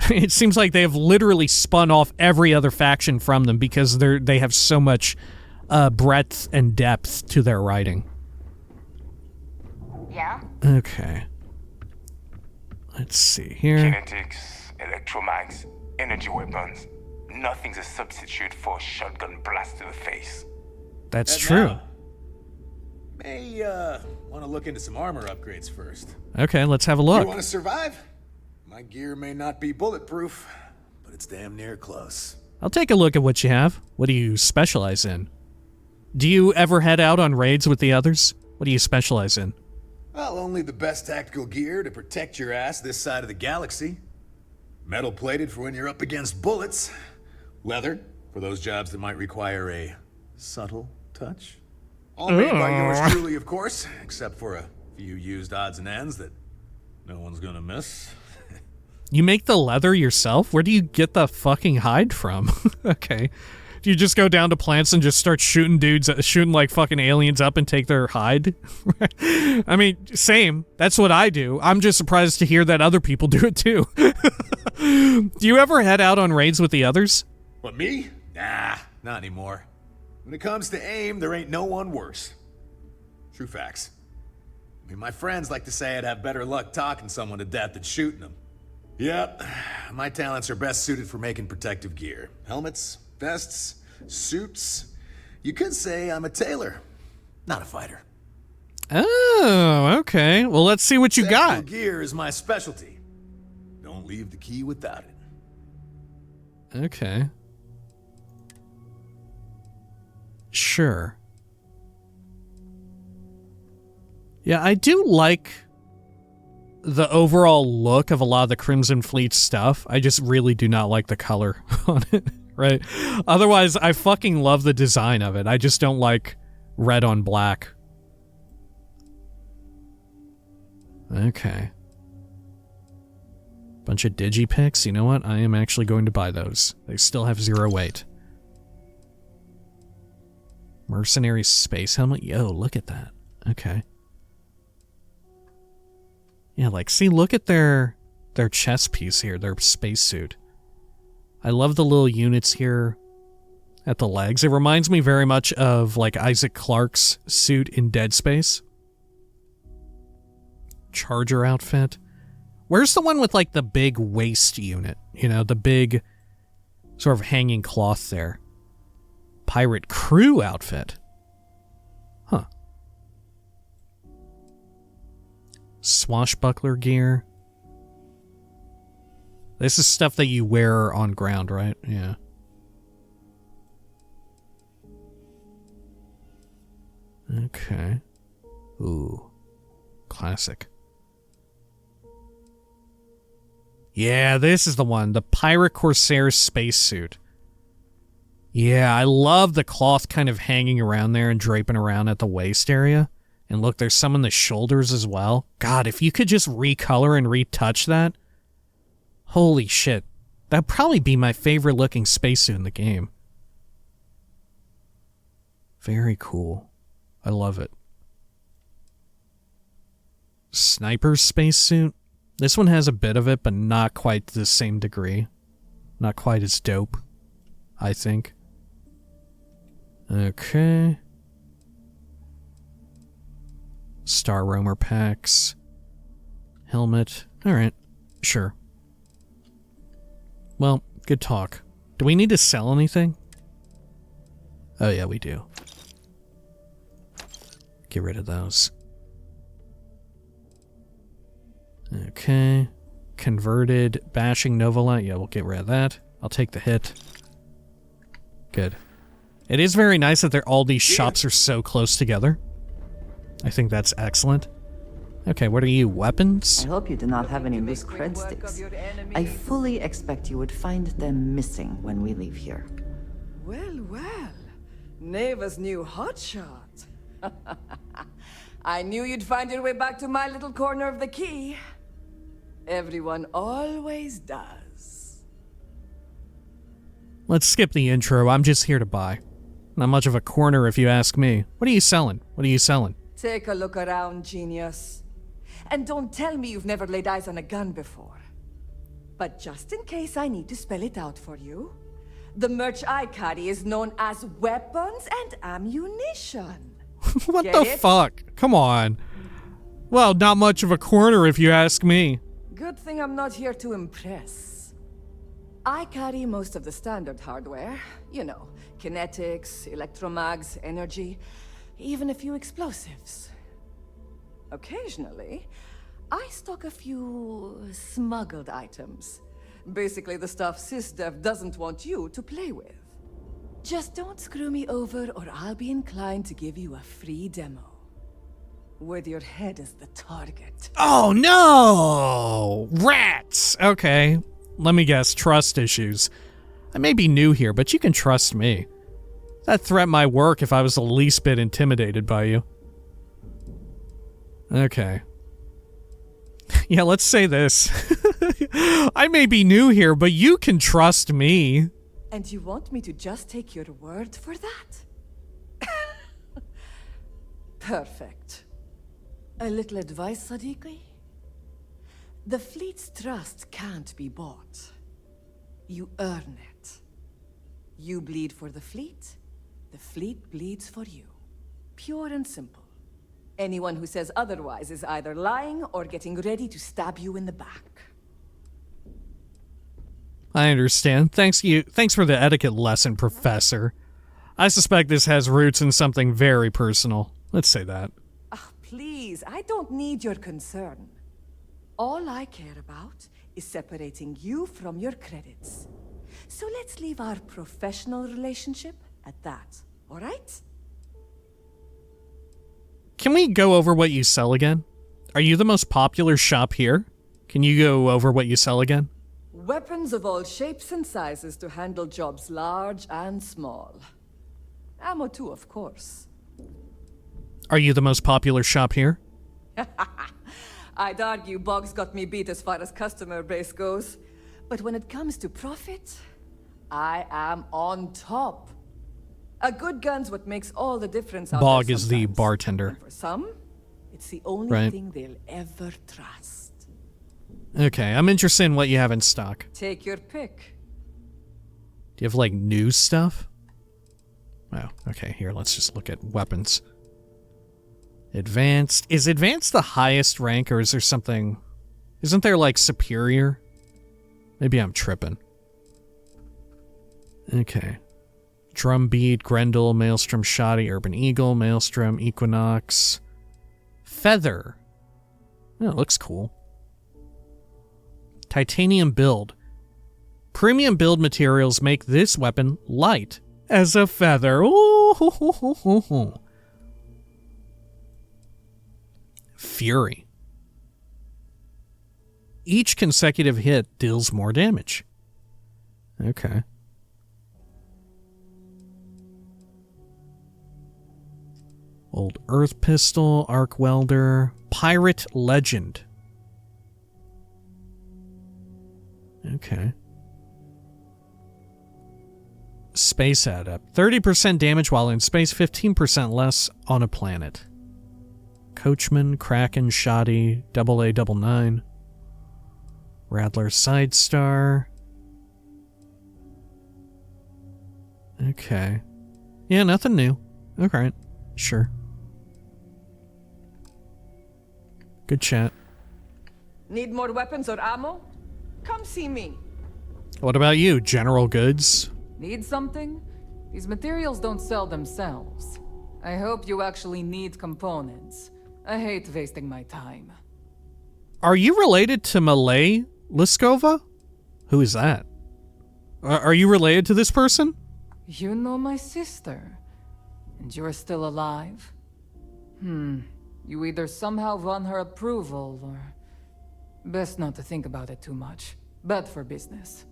it seems like they have literally spun off every other faction from them because they have so much breadth and depth to their writing. Yeah? Okay. Let's see here. Kinetics, electromags, energy weapons. Nothing's a substitute for a shotgun blast to the face. That's true. May want to look into some armor upgrades first. Okay, let's have a look. You want to survive? My gear may not be bulletproof, but it's damn near close. I'll take a look at what you have. What do you specialize in? Do you ever head out on raids with the others? What do you specialize in? Well, only the best tactical gear to protect your ass this side of the galaxy. Metal plated for when you're up against bullets. Leather for those jobs that might require a subtle touch. All made by yours truly, of course, except for a few used odds and ends that no one's gonna miss. You make the leather yourself? Where do you get the fucking hide from? Okay. Do you just go down to plants and just start shooting dudes, shooting like fucking aliens up and take their hide? I mean, same. That's what I do. I'm just surprised to hear that other people do it too. Do you ever head out on raids with the others? What, me? Nah, not anymore. When it comes to aim, there ain't no one worse. True facts. I mean, my friends like to say I'd have better luck talking someone to death than shooting them. Yep, my talents are best suited for making protective gear. Helmets, vests, suits. You could say I'm a tailor, not a fighter. Oh, okay. Well, let's see what you got. Gear is my specialty. Don't leave the key without it. Okay. Sure. Yeah, I do like the overall look of a lot of the Crimson Fleet stuff. I just really do not like the color on it, right? Otherwise, I fucking love the design of it. I just don't like red on black. Okay. Bunch of digipics. You know what? I am actually going to buy those. They still have 0 weight. Mercenary space helmet. Yo, look at that. Okay. Yeah, like, see, look at their chest piece here, their spacesuit. I love the little units here at the legs. It reminds me very much of, like, Isaac Clarke's suit in Dead Space. Charger outfit. Where's the one with, like, the big waist unit? The big Sort of hanging cloth there. Pirate crew outfit. Huh. Swashbuckler gear. This is stuff that you wear on ground, right? Yeah. Okay. Ooh. Classic. Yeah, this is the one. The Pirate Corsair spacesuit. Yeah, I love the cloth kind of hanging around there and draping around at the waist area. And look, there's some on the shoulders as well. God, if you could just recolor and retouch that. Holy shit. That'd probably be my favorite looking spacesuit in the game. Very cool. I love it. Sniper spacesuit. This one has a bit of it, but not quite to the same degree. Not quite as dope, I think. Okay. Star Roamer packs. Helmet. Alright, sure. Well, good talk. Do we need to sell anything? Oh yeah, we do. Get rid of those. Okay. Converted. Bashing Novolite. Yeah, we'll get rid of that. I'll take the hit. Good. It is very nice that all these shops are so close together. I think that's excellent. Okay, what are you, weapons? I hope you do not have any loose cred sticks. I fully expect you would find them missing when we leave here. Well, well. Neva's new hotshot. I knew you'd find your way back to my little corner of the key. Everyone always does. Let's skip the intro. I'm just here to buy. Not much of a corner if you ask me. What are you selling? What are you selling? Take a look around, genius. And don't tell me you've never laid eyes on a gun before. But just in case I need to spell it out for you, the merch I carry is known as weapons and ammunition. What Get the it? fuck? Come on. Well, not much of a corner if you ask me. Good thing I'm not here to impress. I carry most of the standard hardware. You know, kinetics, electromags, energy, even a few explosives. Occasionally, I stock a few smuggled items. Basically the stuff SysDev doesn't want you to play with. Just don't screw me over or I'll be inclined to give you a free demo. With your head as the target. Oh no! Rats! Okay. Let me guess, trust issues. I may be new here, but you can trust me. That threat might work if I was the least bit intimidated by you. Okay. Yeah, let's say this. I may be new here, but you can trust me. And you want me to just take your word for that? Perfect. A little advice, Sadiqi? The fleet's trust can't be bought. You earn it. You bleed for the fleet bleeds for you. Pure and simple. Anyone who says otherwise is either lying or getting ready to stab you in the back. I understand. Thanks for the etiquette lesson, Professor. I suspect this has roots in something very personal. Let's say that. Please, I don't need your concern. All I care about is separating you from your credits. So let's leave our professional relationship at that, all right? Can we go over what you sell again? Are you the most popular shop here? Can you go over what you sell again? Weapons of all shapes and sizes to handle jobs large and small. Ammo too, of course. Are you the most popular shop here? I'd argue Boggs got me beat as far as customer base goes. But when it comes to profit, I am on top. A good gun's what makes all the difference out Bog there is the sometimes. bartender. And for some, it's the only Right. thing they'll ever trust. Okay, I'm interested in what you have in stock. Take your pick. Do you have, like, new stuff? Oh, okay, here, let's just look at weapons. Advanced. Is advanced the highest rank, or is there something... Isn't there, like, superior? Maybe I'm tripping. Okay. Drumbeat, Grendel, Maelstrom, Shoddy, Urban Eagle, Maelstrom, Equinox, Feather. Oh, it looks cool. Titanium build. Premium build materials make this weapon light as a feather. Ooh. Fury. Each consecutive hit deals more damage. Okay. Old Earth Pistol, Arc Welder, Pirate Legend. Okay. Space Adept. 30% damage while in space, 15% less on a planet. Coachman, Kraken, Shoddy, AA99. Rattler Sidestar. Okay. Yeah, nothing new. Okay, sure. Good chat. Need more weapons or ammo? Come see me. What about you, General Goods? Need something? These materials don't sell themselves. I hope you actually need components. I hate wasting my time. Are you related to Malay Liskova? Who is that? Are you related to this person? You know my sister. And you're still alive? You either somehow won her approval, or... Best not to think about it too much. Bad for business.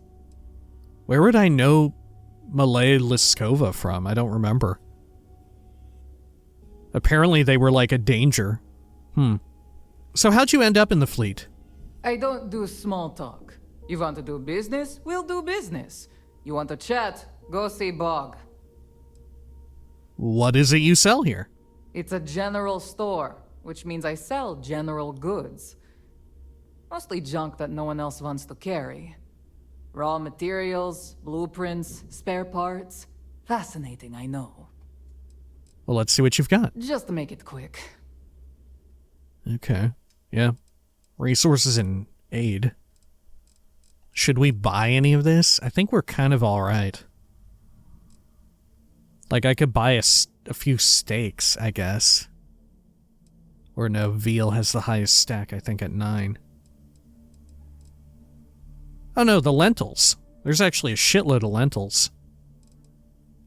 Where would I know Malay Liskova from? I don't remember. Apparently they were like a danger. So how'd you end up in the fleet? I don't do small talk. You want to do business? We'll do business. You want to chat? Go see Bog. What is it you sell here? It's a general store, which means I sell general goods. Mostly junk that no one else wants to carry. Raw materials, blueprints, spare parts. Fascinating, I know. Well, let's see what you've got. Just to make it quick. Okay. Yeah. Resources and aid. Should we buy any of this? I think we're kind of alright. Like, I could buy a few steaks, I guess. Or no, veal has the highest stack, I think, at 9. Oh no, the lentils. There's actually a shitload of lentils.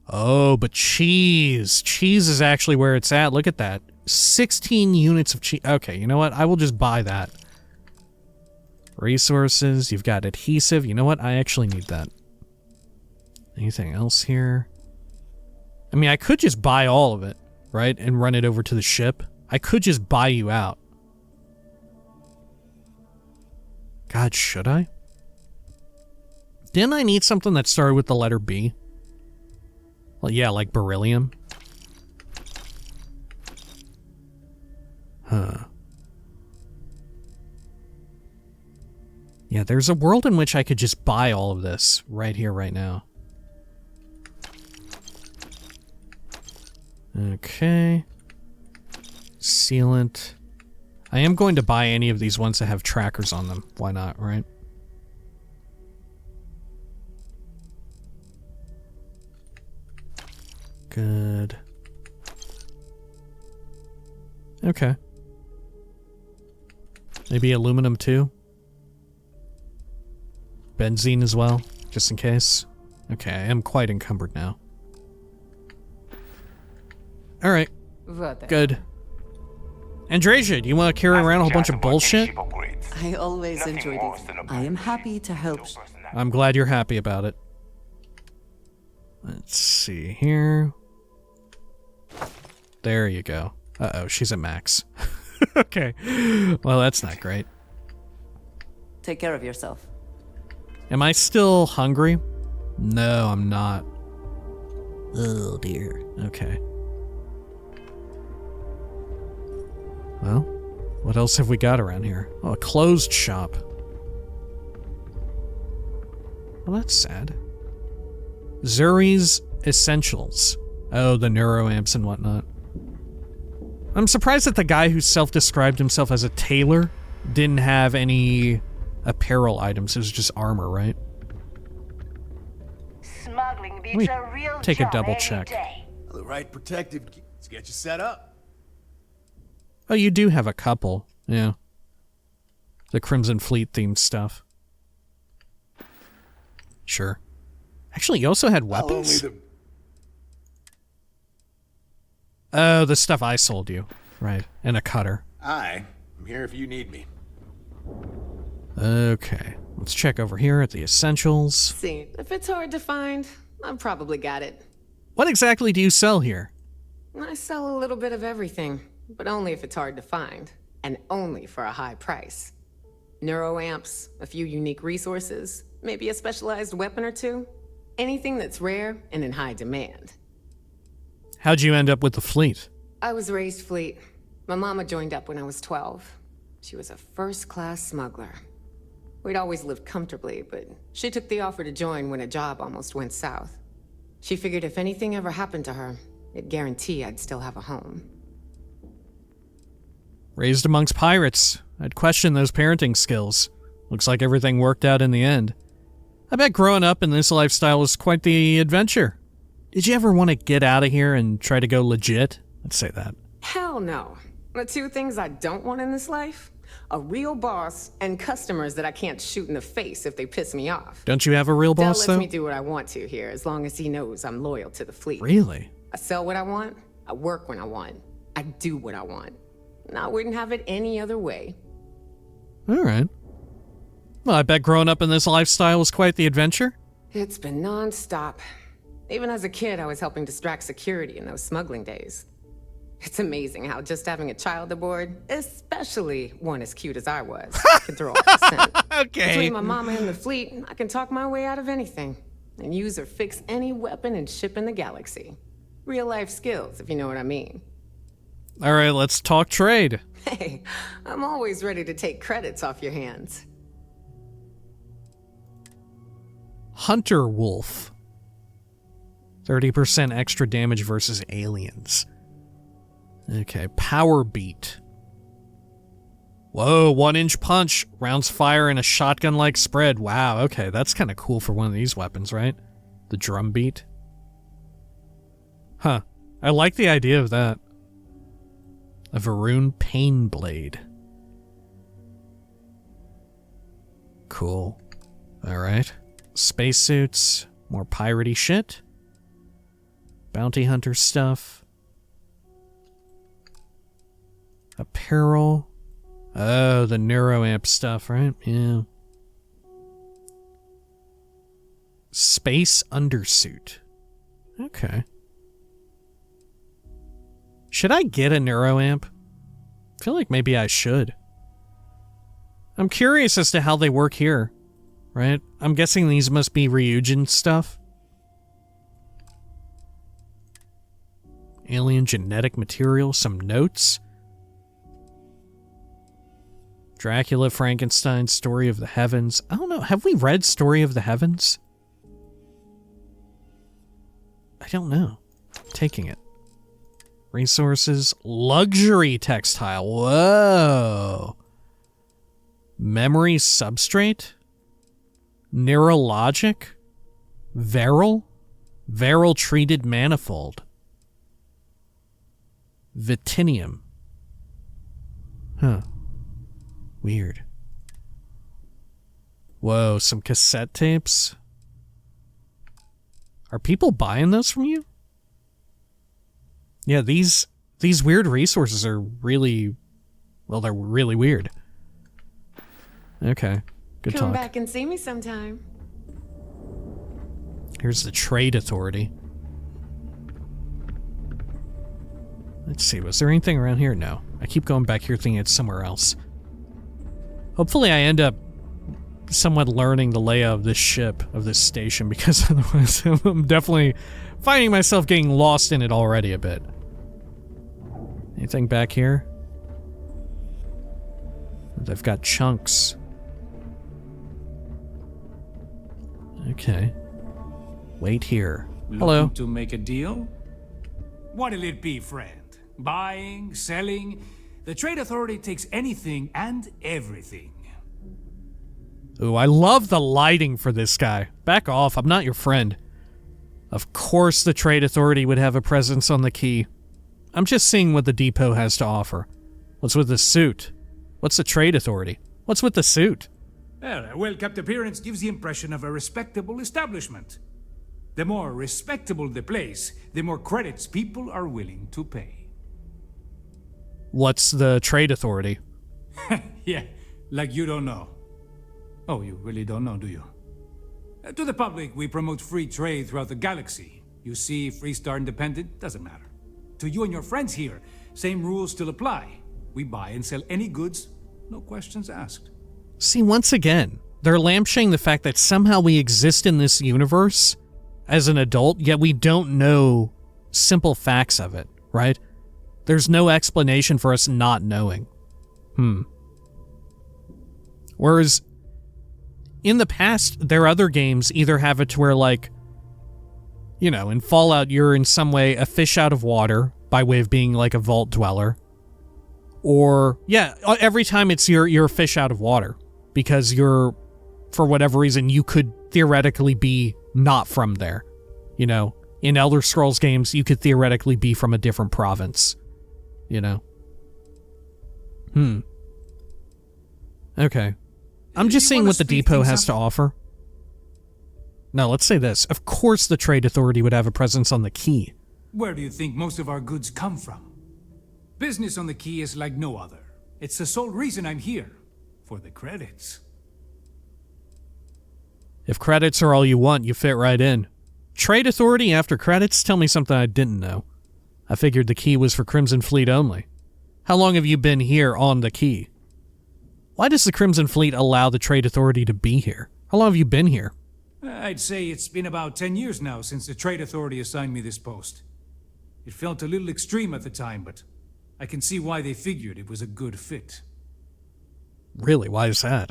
Oh, but cheese. Cheese is actually where it's at. Look at that. 16 units of cheese. Okay, you know what? I will just buy that. Resources. You've got adhesive. You know what? I actually need that. Anything else here? I mean, I could just buy all of it, right? And run it over to the ship. I could just buy you out. God, should I? Didn't I need something that started with the letter B? Well, yeah, like beryllium. Huh. Yeah, there's a world in which I could just buy all of this right here, right now. Okay. Sealant. I am going to buy any of these ones that have trackers on them. Why not, right? Good. Okay. Maybe aluminum too? Benzene as well, just in case. Okay, I am quite encumbered now. Alright. Good. Andresia, do you want to carry around a whole bunch of bullshit? I always enjoyed it. I am happy to help. I'm glad you're happy about it. Let's see here. There you go. Uh-oh, she's at max. Okay. Well, that's not great. Take care of yourself. Am I still hungry? No, I'm not. Oh, dear. Okay. Well, what else have we got around here? Oh, a closed shop. Well, that's sad. Zuri's Essentials. Oh, the neuroamps and whatnot. I'm surprised that the guy who self-described himself as a tailor didn't have any apparel items. It was just armor, right? Smuggling smuggling Let me beats a real take a job double any check. day. The right protective key. Let's get you set up. Oh, you do have a couple. Yeah. The Crimson Fleet themed stuff. Sure. Actually, you also had weapons? Oh, the stuff I sold you. Right. And a cutter. I'm here if you need me. Okay. Let's check over here at the essentials. See, if it's hard to find, I've probably got it. What exactly do you sell here? I sell a little bit of everything, but only if it's hard to find, and only for a high price. Neuroamps, a few unique resources, maybe a specialized weapon or two. Anything that's rare and in high demand. How'd you end up with the fleet? I was raised fleet. My mama joined up when I was 12. She was a first-class smuggler. We'd always lived comfortably, but she took the offer to join when a job almost went south. She figured if anything ever happened to her, it'd guarantee I'd still have a home. Raised amongst pirates. I'd question those parenting skills. Looks like everything worked out in the end. I bet growing up in this lifestyle was quite the adventure. Did you ever want to get out of here and try to go legit? Let's say that. Hell no. The two things I don't want in this life? A real boss and customers that I can't shoot in the face if they piss me off. Don't you have a real boss, Dell though? lets me do what I want to here, as long as he knows I'm loyal to the fleet. Really? I sell what I want, I work when I want, I do what I want. And I wouldn't have it any other way. All right. Well, I bet growing up in this lifestyle was quite the adventure. It's been non-stop. Even as a kid, I was helping distract security in those smuggling days. It's amazing how just having a child aboard, especially one as cute as I was, can throw off the scent. Okay. Between my mama and the fleet, I can talk my way out of anything. And use or fix any weapon and ship in the galaxy. Real life skills, if you know what I mean. All right, let's talk trade. Hey, I'm always ready to take credits off your hands. Hunter Wolf. 30% extra damage versus aliens. Okay, Power Beat. Whoa, 1-inch punch. Rounds fire in a shotgun-like spread. Wow, okay, that's kind of cool for one of these weapons, right? The Drum Beat. Huh, I like the idea of that. A Varun Pain Blade. Cool. Alright. Spacesuits. More piratey shit. Bounty hunter stuff. Apparel. Oh, the neuroamp stuff, right? Yeah. Space undersuit. Okay. Should I get a neuroamp? I feel like maybe I should. I'm curious as to how they work here, right? I'm guessing these must be Ryujin stuff. Alien genetic material, some notes. Dracula, Frankenstein, Story of the Heavens. I don't know, have we read Story of the Heavens? I don't know. Taking it. Resources, luxury textile. Whoa. Memory substrate? Neurologic? Veryl? Veryl treated manifold. Vitinium. Huh. Weird. Whoa, some cassette tapes? Are people buying those from you? Yeah, these weird resources are really, well, they're really weird. Okay, good Come talk. back and see me sometime. Here's the Trade Authority. Let's see, was there anything around here? No. I keep going back here thinking it's somewhere else. Hopefully I end up somewhat learning the layout of this ship, of this station, because otherwise I'm definitely finding myself getting lost in it already a bit. Anything back here? They've got chunks. Okay. Wait here. Hello. Looking to make a deal? What'll it be, friend? Buying, selling? The Trade Authority takes anything and everything. Ooh, I love the lighting for this guy. Back off, I'm not your friend. Of course the Trade Authority would have a presence on the key. I'm just seeing what the depot has to offer. What's with the suit? What's the Trade Authority? What's with the suit? Well, a well-kept appearance gives the impression of a respectable establishment. The more respectable the place, the more credits people are willing to pay. What's the Trade Authority? Yeah, like you don't know. Oh, you really don't know, do you? To the public, we promote free trade throughout the galaxy. You see, Freestar Independent, doesn't matter. To you and your friends here, same rules still apply. We buy and sell any goods, no questions asked. See, once again, they're lampshading the fact that somehow we exist in this universe as an adult, yet we don't know simple facts of it, right? There's no explanation for us not knowing. Whereas, in the past, their other games either have it to where, like, you know, in Fallout, you're in some way a fish out of water by way of being like a vault dweller. Or, yeah, every time it's you're a fish out of water because you're, for whatever reason, you could theoretically be not from there. You know, in Elder Scrolls games, you could theoretically be from a different province. You know? Okay. I'm just seeing what the depot has to offer. Now, let's say this. Of course the Trade Authority would have a presence on the key. Where do you think most of our goods come from? Business on the key is like no other. It's the sole reason I'm here. For the credits. If credits are all you want, you fit right in. Trade Authority after credits? Tell me something I didn't know. I figured the key was for Crimson Fleet only. How long have you been here on the key? Why does the Crimson Fleet allow the Trade Authority to be here? How long have you been here? I'd say it's been about 10 years now since the Trade Authority assigned me this post. It felt a little extreme at the time, but I can see why they figured it was a good fit. Really? Why is that?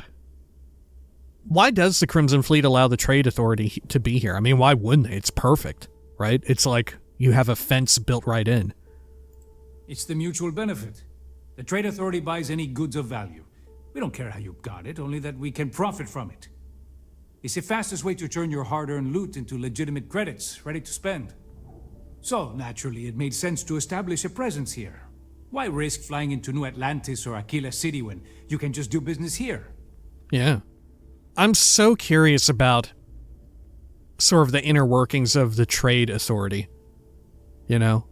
Why does the Crimson Fleet allow the Trade Authority to be here? I mean, why wouldn't they? It's perfect, right? It's like you have a fence built right in. It's the mutual benefit. The Trade Authority buys any goods of value. We don't care how you got it, only that we can profit from it. It's the fastest way to turn your hard-earned loot into legitimate credits, ready to spend. So, naturally, it made sense to establish a presence here. Why risk flying into New Atlantis or Aquila City when you can just do business here? Yeah. I'm so curious about sort of the inner workings of the Trade Authority. You know?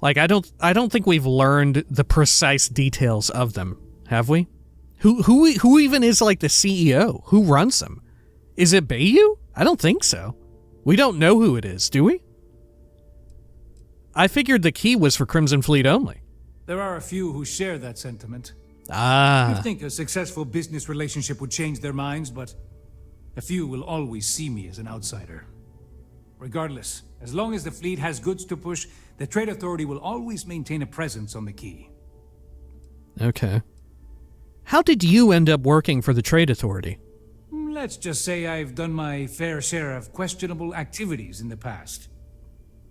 Like, I don't think we've learned the precise details of them, have we? Who even is like the CEO? Who runs them? Is it Bayou? I don't think so. We don't know who it is, do we? I figured the key was for Crimson Fleet only. There are a few who share that sentiment. Ah. I think a successful business relationship would change their minds, but a few will always see me as an outsider. Regardless, as long as the fleet has goods to push, the Trade Authority will always maintain a presence on the key. Okay. How did you end up working for the Trade Authority? Let's just say I've done my fair share of questionable activities in the past.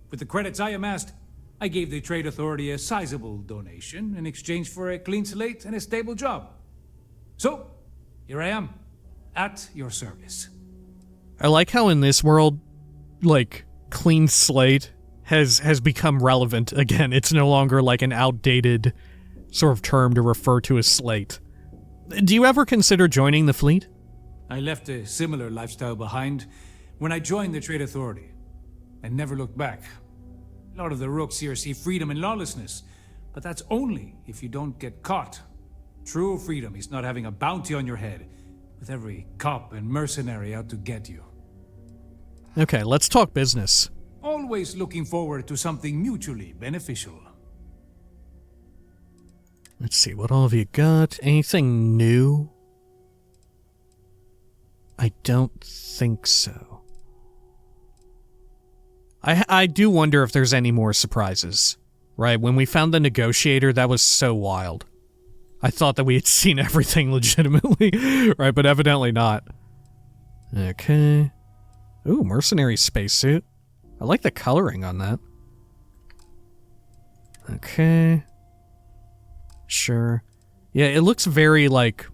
With the credits I amassed, I gave the Trade Authority a sizable donation in exchange for a clean slate and a stable job. So, here I am, at your service. I like how in this world, like, clean slate has become relevant again. It's no longer like an outdated sort of term to refer to a slate. Do you ever consider joining the fleet? I left a similar lifestyle behind when I joined the Trade Authority, and never looked back. A lot of the rooks here see freedom and lawlessness, but that's only if you don't get caught. True freedom is not having a bounty on your head, with every cop and mercenary out to get you. Okay, let's talk business. Always looking forward to something mutually beneficial. Let's see, what all have you got? Anything new? I don't think so. I do wonder if there's any more surprises. Right, when we found the negotiator, that was so wild. I thought that we had seen everything legitimately, right, but evidently not. Okay. Ooh, mercenary spacesuit. I like the coloring on that. Okay. Sure. Yeah, it looks very, like,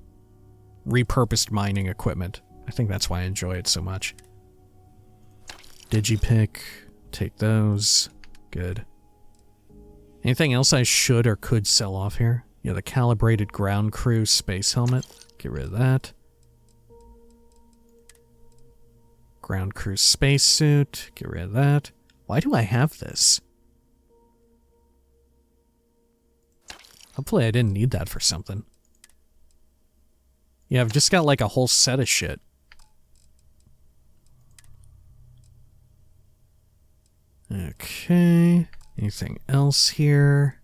repurposed mining equipment. I think that's why I enjoy it so much. Digipick. Take those. Good. Anything else I should or could sell off here? Yeah, the calibrated ground crew space helmet. Get rid of that. Ground crew spacesuit. Get rid of that. Why do I have this? Hopefully I didn't need that for something. Yeah, I've just got like a whole set of shit. Okay. Anything else here?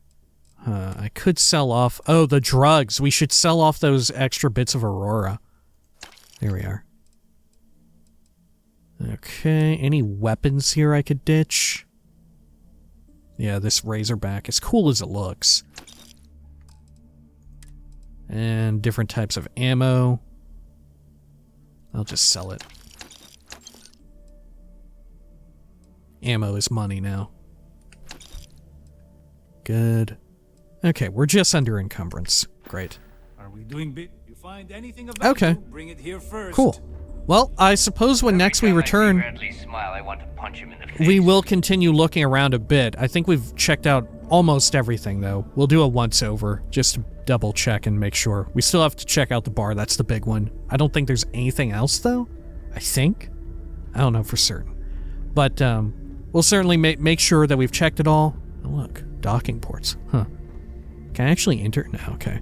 I could sell off... Oh, the drugs. We should sell off those extra bits of Aurora. There we are. Okay. Any weapons here I could ditch? Yeah, this Razorback, as cool as it looks. And different types of ammo. I'll just sell it. Ammo is money now. Good. Okay, we're just under encumbrance. Great. Are we doing bit? You find anything of value? Okay. Bring it here first. Cool. Well, I suppose when next we return, we will continue looking around a bit. I think we've checked out almost everything, though. We'll do a once-over, just to double check and make sure. We still have to check out the bar. That's the big one. I don't think there's anything else, though. I think. I don't know for certain. But we'll certainly make sure that we've checked it all. Oh, look. Docking ports. Huh. Can I actually enter? No, okay.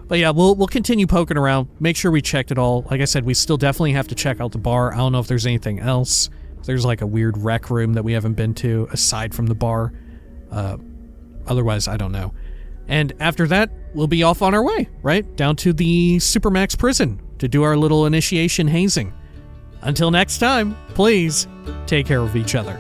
But yeah, we'll continue poking around, make sure we checked it all. Like I said, we still definitely have to check out the bar. I don't know if there's anything else. If there's like a weird rec room that we haven't been to, aside from the bar. Otherwise, I don't know. And after that, we'll be off on our way, right? Down to the Supermax prison to do our little initiation hazing. Until next time, please take care of each other.